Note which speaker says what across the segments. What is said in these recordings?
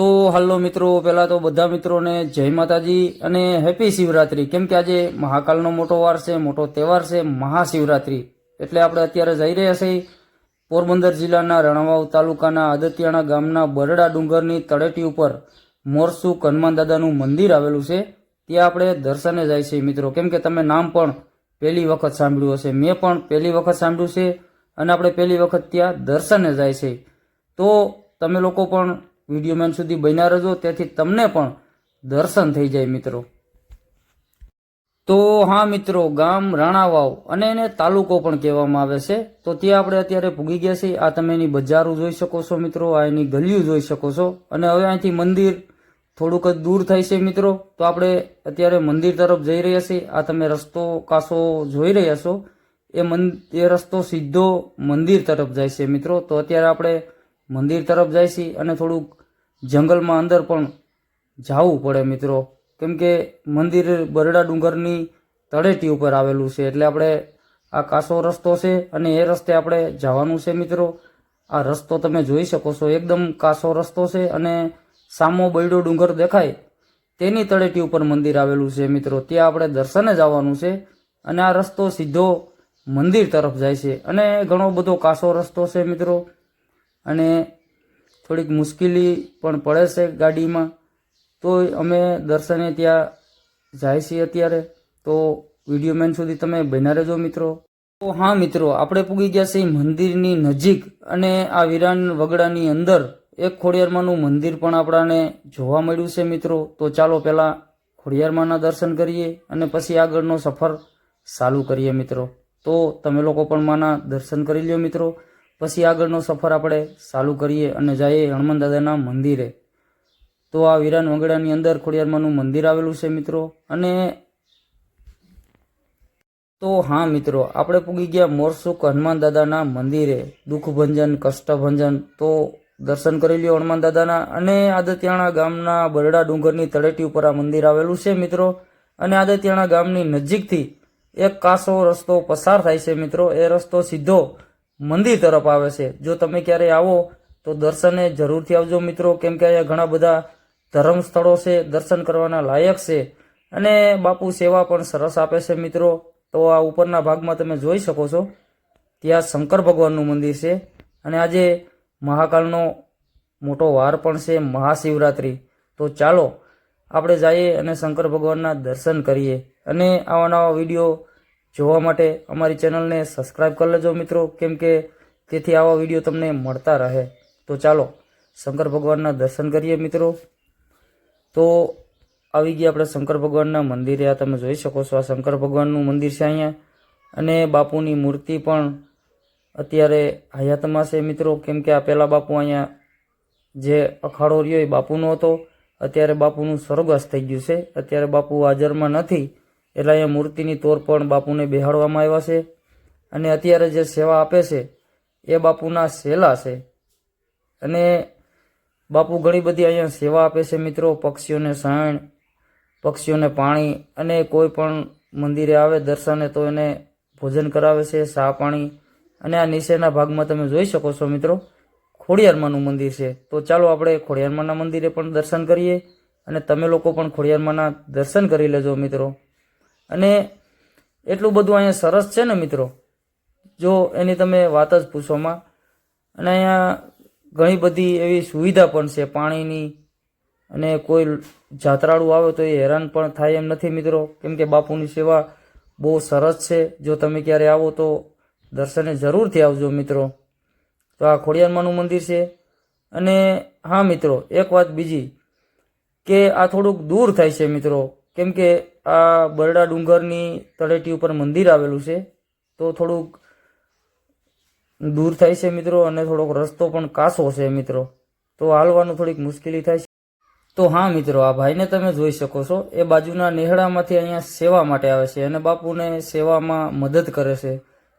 Speaker 1: તો હાલો મિત્રો, પહેલા તો બધા મિત્રોને જય માતાજી અને હેપી શિવરાત્રી। કેમ કે આજે મહાકાલનો મોટો વાર છે, મોટો તહેવાર છે મહાશિવરાત્રી। એટલે આપણે અત્યારે જઈ રહ્યા છીએ પોરબંદર જિલ્લાના રણવાવ તાલુકાના આદતિયાણા ગામના બરડા ડુંગરની તળેટી ઉપર મોરસુખ હનુમાન દાદાનું મંદિર આવેલું છે। ત્યાં આપણે દર્શને જાય છે મિત્રો। કેમ કે તમે નામ પણ પહેલી વખત સાંભળ્યું હશે, મેં પણ પહેલી વખત સાંભળ્યું છે અને આપણે પહેલી વખત ત્યાં દર્શને જાય છે। તો તમે લોકો પણ વિડીયો મેન સુધી બન્યા રહેજો, તેથી તમને પણ દર્શન થઈ જાય મિત્રો। તો હા મિત્રો, ગામ રાણાવાવ અને એને તાલુકો પણ કહેવામાં આવે છે। તો ત્યાં આપણે અત્યારે પૂગી ગયા છીએ। આ તમે એની બજારો જોઈ શકો છો મિત્રો, આ એની ગલીઓ જોઈ શકો છો। અને હવે અહીંથી મંદિર થોડુંક જ દૂર થાય છે મિત્રો। તો આપણે અત્યારે મંદિર તરફ જઈ રહ્યા છીએ। આ તમે રસ્તો કાસો જોઈ રહ્યા છો, એ રસ્તો સીધો મંદિર તરફ જાય છે મિત્રો। તો અત્યારે આપણે મંદિર તરફ જાય છીએ અને થોડુંક જંગલમાં અંદર પણ જવું પડે મિત્રો। કેમ કે મંદિર બરડા ડુંગરની તળેટી ઉપર આવેલું છે, એટલે આપણે આ કાસો રસ્તો છે અને એ રસ્તે આપણે જવાનું છે મિત્રો। આ રસ્તો તમે જોઈ શકો છો, એકદમ કાસો રસ્તો છે અને સામો બૈડો ડુંગર દેખાય તેની તળેટી ઉપર મંદિર આવેલું છે મિત્રો। ત્યાં આપણે દર્શને જવાનું છે અને આ રસ્તો સીધો મંદિર તરફ જાય છે અને ઘણો બધો કાસો રસ્તો છે મિત્રો। અને થોડીક મુશ્કેલી પણ પડે છે ગાડીમાં, તો અમે દર્શને ત્યાં જાય છીએ અત્યારે। તો વિડીયો મેન સુધી તમે બન્યા રહેજો મિત્રો। તો હા મિત્રો, આપણે પૂગી ગયા છીએ મંદિરની નજીક અને આ વિરાન વગડાની અંદર એક ખોડિયારમાંનું મંદિર પણ આપણાને જોવા મળ્યું છે મિત્રો। તો ચાલો પહેલાં ખોડિયારમાંના દર્શન કરીએ અને પછી આગળનો સફર ચાલુ કરીએ મિત્રો। તો તમે લોકો પણ માના દર્શન કરી લ્યો મિત્રો, પછી આગળનો સફર આપણે ચાલુ કરીએ અને જઈએ હનુમાન દાદાના મંદિરે। તો આ વિરાન વગડાની અંદર ખોડિયારમાંનું મંદિર આવેલું છે મિત્રો। અને તો હા મિત્રો, આપણે પૂગી ગયા મોરસુખ હનુમાન દાદાના મંદિરે, દુઃખભંજન કષ્ટભંજન। તો દર્શન કરી લ્યો હનુમાન દાદાના। અને આદતિયાણા ગામના બરડા ડુંગરની તળેટી ઉપર આ મંદિર આવેલું છે મિત્રો। અને આદતિયાણા ગામની નજીકથી એક કાસો રસ્તો પસાર થાય છે મિત્રો। એ રસ્તો સીધો મંદિર તરફ આવે છે। જો તમે ક્યારેય આવો તો દર્શને જરૂરથી આવજો મિત્રો। કેમ કે અહીંયા ઘણા બધા ધર્મ સ્થળો છે, દર્શન કરવાના લાયક છે અને બાપુ સેવા પણ સરસ આપે છે મિત્રો। તો આ ઉપરના ભાગમાં તમે જોઈ શકો છો, ત્યાં શંકર ભગવાનનું મંદિર છે અને આજે મહાકાલનો મોટો વાર પણ છે, મહાશિવરાત્રી। તો ચાલો આપણે જઈએ અને શંકર ભગવાનના દર્શન કરીએ। અને આવા નવા વિડીયો જોવા માટે અમારી ચેનલને સબસ્ક્રાઈબ કરી લેજો મિત્રો, કેમ કે તેથી આવા વિડીયો તમને મળતા રહે। તો ચાલો શંકર ભગવાનના દર્શન કરીએ મિત્રો। તો આવી ગયા આપણે શંકર ભગવાનના મંદિરે। આ તમે જોઈ શકો છો, આ શંકર ભગવાનનું મંદિર છે અહીંયા। અને બાપુની મૂર્તિ પણ અત્યારે હયાતમાં છે મિત્રો। કેમ કે આ પહેલાં બાપુ અહીંયા જે અખાડો રહ્યો એ બાપુનો હતો, અત્યારે બાપુનું સ્વર્ગવાસ થઈ ગયું છે। અત્યારે બાપુ હાજરમાં નથી, એટલે અહીંયા મૂર્તિની તોર પણ બાપુને બેહાડવામાં આવ્યા છે। અને અત્યારે જે સેવા આપે છે એ બાપુના સેલા છે। અને બાપુ ઘણી બધી અહીંયા સેવા આપે છે મિત્રો, પક્ષીઓને સાણ, પક્ષીઓને પાણી, અને કોઈ પણ મંદિરે આવે દર્શને તો એને ભોજન કરાવે છે, ચા પાણી। અને આ નીચેના ભાગમાં તમે જોઈ શકો છો મિત્રો, ખોડિયારમાંનું મંદિર છે। તો ચાલો આપણે ખોડિયારમાંના મંદિરે પણ દર્શન કરીએ અને તમે લોકો પણ ખોડિયારમાંના દર્શન કરી લેજો મિત્રો। અને એટલું બધું અહીંયા સરસ છે ને મિત્રો, જો એની તમે વાત જ પૂછોમાં। અને અહીંયા ઘણી બધી એવી સુવિધા પણ છે પાણીની, અને કોઈ જાત્રાળુ આવે તો એ હેરાન પણ થાય એમ નથી મિત્રો। કેમ કે બાપુની સેવા બહુ સરસ છે। જો તમે ક્યારે આવો તો દર્શને જરૂરથી આવજો મિત્રો। તો આ ખોડિયારમાંનું મંદિર છે। અને હા મિત્રો, એક વાત બીજી કે આ થોડુંક દૂર થાય છે મિત્રો, કેમ કે આ બરડા ડુંગરની તળેટી ઉપર મંદિર આવેલું છે, તો થોડુંક દૂર થાય છે મિત્રો। અને થોડોક રસ્તો પણ કાસો છે મિત્રો, તો હાલવાનું થોડીક મુશ્કેલી થાય છે। તો હા મિત્રો, આ ભાઈને તમે જોઈ શકો છો, એ બાજુના નેહડામાંથી અહીંયા સેવા માટે આવે છે અને બાપુને સેવામાં મદદ કરે છે।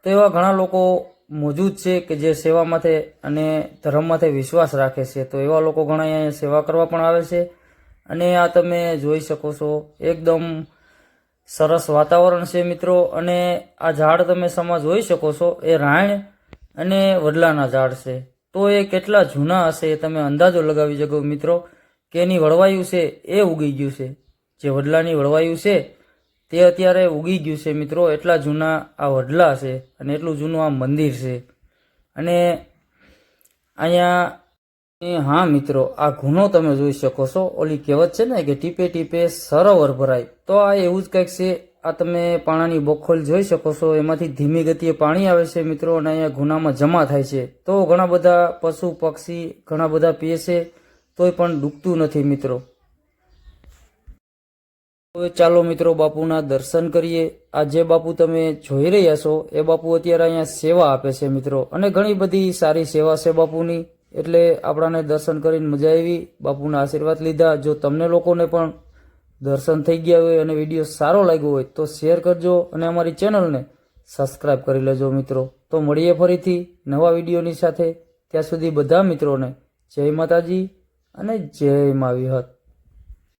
Speaker 1: તો એવા ઘણા લોકો મોજૂદ છે કે જે સેવા માટે અને ધર્મ માટે વિશ્વાસ રાખે છે। તો એવા લોકો ઘણા અહીંયા સેવા કરવા પણ આવે છે। અને આ તમે જોઈ શકો છો, એકદમ સરસ વાતાવરણ છે મિત્રો। અને આ ઝાડ તમે સમા જોઈ શકો છો, એ રાયણ અને વડલાના ઝાડ છે। તો એ કેટલા જૂના હશે એ તમે અંદાજો લગાવી શકો મિત્રો। કે એની વળવાયું છે એ ઉગી ગયું છે. જે વડલાની વળવાયું છે તે અત્યારે ઉગી ગયું છે મિત્રો. એટલા જૂના આ વડલા છે અને એટલું જૂનું આ મંદિર છે. અને અહીંયા હા મિત્રો, આ ગુનો તમે જોઈ શકો છો. ઓલી કહેવત છે ને કે ટીપે ટીપે સરોવર ભરાય, તો આ એવું જ કંઈક છે. આ તમે પાણાની બોખોલ જોઈ શકો છો, એમાંથી ધીમી ગતિએ પાણી આવે છે મિત્રો, અને અહીંયા ગુનામાં જમા થાય છે. તો ઘણા બધા પશુ પક્ષી ઘણા બધા પીએ છે તોય પણ ડૂબતું નથી મિત્રો. તો ચાલો મિત્રો બાપુના દર્શન કરીએ. આ જે બાપુ તમે જોઈ રહ્યા છો એ બાપુ અત્યારે અહીંયા સેવા આપે છે મિત્રો, અને ઘણી બધી સારી સેવા છે બાપુની. એટલે આપણાને દર્શન કરીને મજા આવી, બાપુના આશીર્વાદ લીધા. જો તમને લોકોને પણ દર્શન થઈ ગયા હોય અને વિડીયો સારો લાગ્યો હોય તો શેર કરજો અને અમારી ચેનલને સબસ્ક્રાઈબ કરી લેજો મિત્રો. તો મળીએ ફરીથી નવા વિડીયોની સાથે. ત્યાં સુધી બધા મિત્રોને જય માતાજી અને જય મા વિહત.